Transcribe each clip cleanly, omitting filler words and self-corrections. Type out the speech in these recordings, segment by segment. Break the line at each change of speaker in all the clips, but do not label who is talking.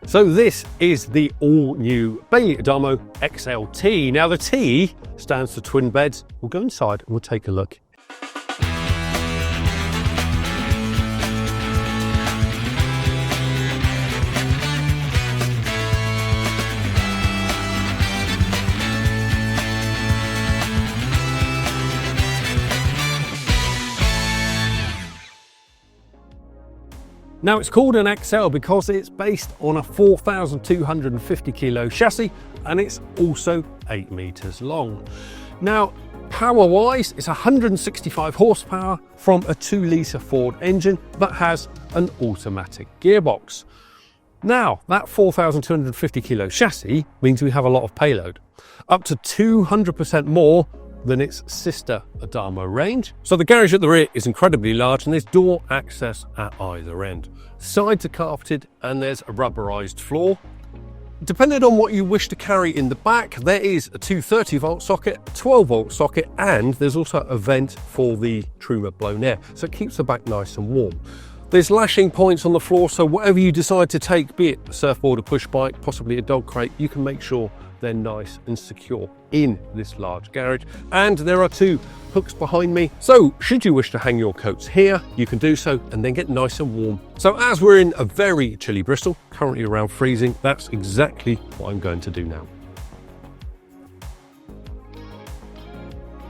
So this is the all-new Bailey Adamo XL-T. Now the T stands for twin beds. We'll go inside and we'll take a look. Now it's called an XL because it's based on a 4,250 kilo chassis and it's also 8 meters long. Now power wise it's 165 horsepower from a 2-litre Ford engine that has an automatic gearbox. Now that 4,250 kilo chassis means we have a lot of payload, up to 200% more than its sister Adamo range. So the garage at the rear is incredibly large and there's door access at either end. Sides are carpeted and there's a rubberized floor. Depending on what you wish to carry in the back, there is a 230 volt socket, a 12 volt socket, and there's also a vent for the Truma blown air, so it keeps the back nice and warm. There's lashing points on the floor, so whatever you decide to take, be it a surfboard, a push bike, possibly a dog crate, you can make sure they're nice and secure in this large garage. And there are 2 hooks behind me, so should you wish to hang your coats here, you can do so and then get nice and warm. So as we're in a very chilly Bristol, currently around freezing, that's exactly what I'm going to do now.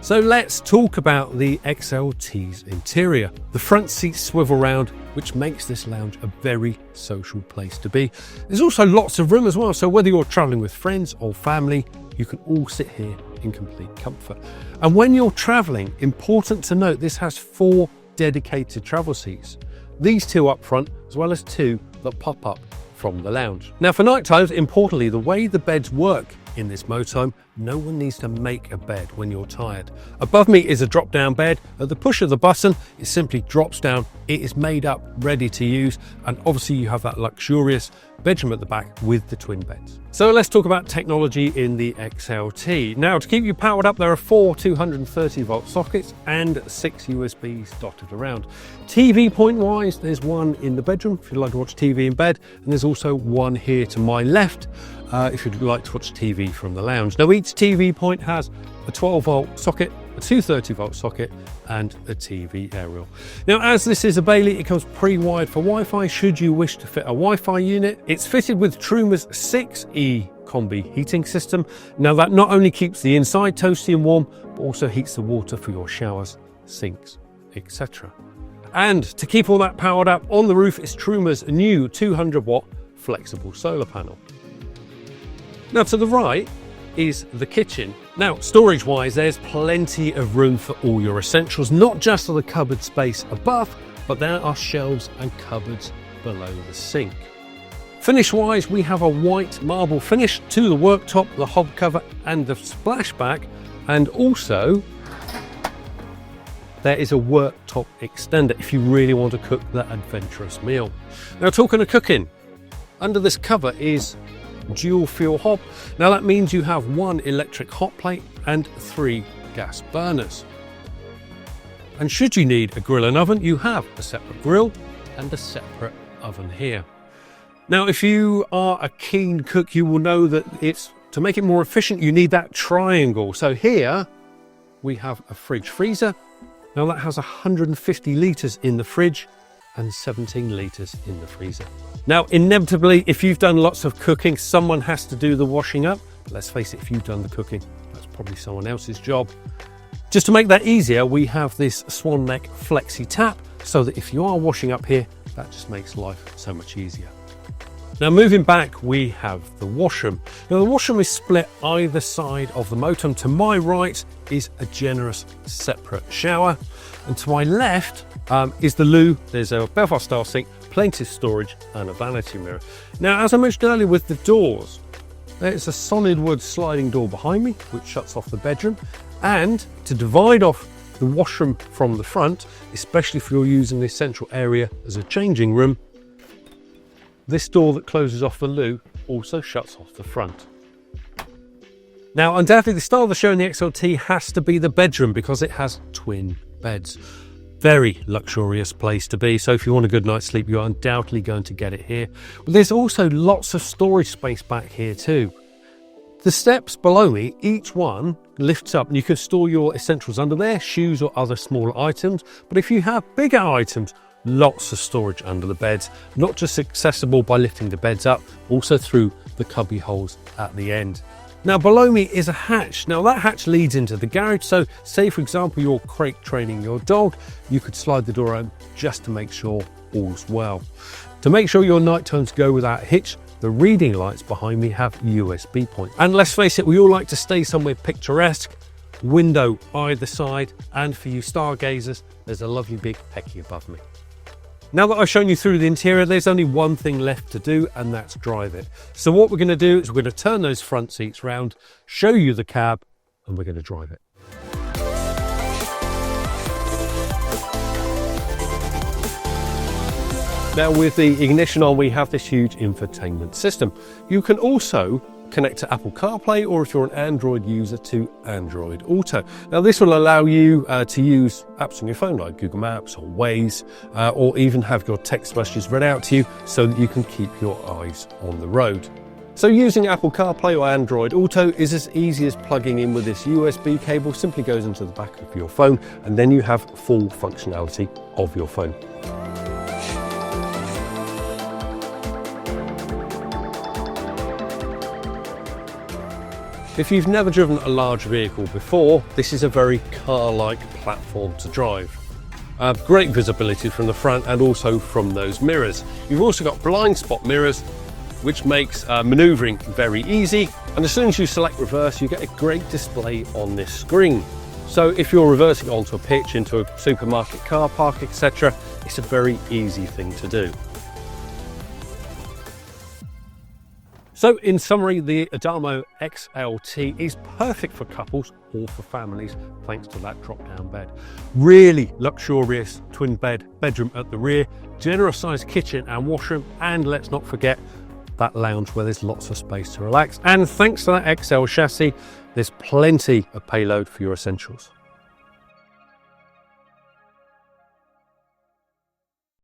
So let's talk about the XL-T's interior. The front seats swivel round, which makes this lounge a very social place to be. There's also lots of room as well, so whether you're traveling with friends or family, you can all sit here in complete comfort. And when you're traveling, important to note, this has 4 dedicated travel seats. These 2 up front, as well as 2 that pop up from the lounge. Now for night times, importantly, the way the beds work in this motorhome, no one needs to make a bed when you're tired. Above me is a drop down bed. At the push of the button, it simply drops down. It is made up, ready to use, and obviously you have that luxurious bedroom at the back with the twin beds. So let's talk about technology in the XL-T. Now to keep you powered up, there are 4 230 volt sockets and 6 USBs dotted around. TV point wise, there's one in the bedroom if you'd like to watch TV in bed, and there's also one here to my left if you'd like to watch TV from the lounge. Now each TV point has a 12 volt socket, a 230 volt socket and a TV aerial. Now as this is a Bailey, it comes pre-wired for Wi-Fi should you wish to fit a Wi-Fi unit. It's fitted with Truma's 6E combi heating system. Now that not only keeps the inside toasty and warm, but also heats the water for your showers, sinks, etc. And to keep all that powered up, on the roof is Truma's new 200 watt flexible solar panel. Now to the right is the kitchen. Now storage wise, there's plenty of room for all your essentials, not just for the cupboard space above, but there are shelves and cupboards below the sink. Finish wise, we have a white marble finish to the worktop, the hob cover and the splashback, and also there is a worktop extender if you really want to cook that adventurous meal. Now talking of cooking, under this cover is dual fuel hob. Now that means you have 1 electric hot plate and 3 gas burners. And should you need a grill and oven, you have a separate grill and a separate oven here. Now if you are a keen cook, you will know that to make it more efficient, you need that triangle. So here we have a fridge freezer. Now that has 150 litres in the fridge and 17 litres in the freezer. Now, inevitably, if you've done lots of cooking, someone has to do the washing up. But let's face it, if you've done the cooking, that's probably someone else's job. Just to make that easier, we have this swan neck flexi tap, so that if you are washing up here, that just makes life so much easier. Now moving back, we have the washroom. Now the washroom is split either side of the motorhome. To my right is a generous separate shower, and to my left is the loo. There's a Belfast style sink, plenty of storage and a vanity mirror. Now as I mentioned earlier with the doors, there is a solid wood sliding door behind me which shuts off the bedroom, and to divide off the washroom from the front, especially if you're using this central area as a changing room, this door that closes off the loo also shuts off the front. Now undoubtedly the star of the show in the XL-T has to be the bedroom because it has twin beds. Very luxurious place to be. So if you want a good night's sleep, you're undoubtedly going to get it here. But there's also lots of storage space back here too. The steps below me, each one lifts up and you can store your essentials under there, shoes or other smaller items. But if you have bigger items, lots of storage under the beds, not just accessible by lifting the beds up, also through the cubby holes at the end. Now below me is a hatch. Now that hatch leads into the garage. So say for example, you're crate training your dog, you could slide the door open just to make sure all's well. To make sure your night times go without a hitch, the reading lights behind me have USB points. And let's face it, we all like to stay somewhere picturesque, window either side. And for you stargazers, there's a lovely big Hecky above me. Now that I've shown you through the interior, there's only one thing left to do, and that's drive it. So what we're going to do is we're going to turn those front seats round, show you the cab, and we're going to drive it. Now with the ignition on, we have this huge infotainment system. You can also connect to Apple CarPlay, or if you're an Android user, to Android Auto. Now this will allow you to use apps on your phone like Google Maps or Waze, or even have your text messages read out to you so that you can keep your eyes on the road. So using Apple CarPlay or Android Auto is as easy as plugging in with this USB cable. Simply goes into the back of your phone and then you have full functionality of your phone. If you've never driven a large vehicle before, this is a very car-like platform to drive. Great visibility from the front and also from those mirrors. You've also got blind spot mirrors, which makes manoeuvring very easy. And as soon as you select reverse, you get a great display on this screen. So if you're reversing onto a pitch, into a supermarket car park, etc., it's a very easy thing to do. So in summary, the Adamo XL-T is perfect for couples or for families thanks to that drop-down bed. Really luxurious twin bed bedroom at the rear, generous sized kitchen and washroom, and let's not forget that lounge where there's lots of space to relax. And thanks to that XL chassis, there's plenty of payload for your essentials.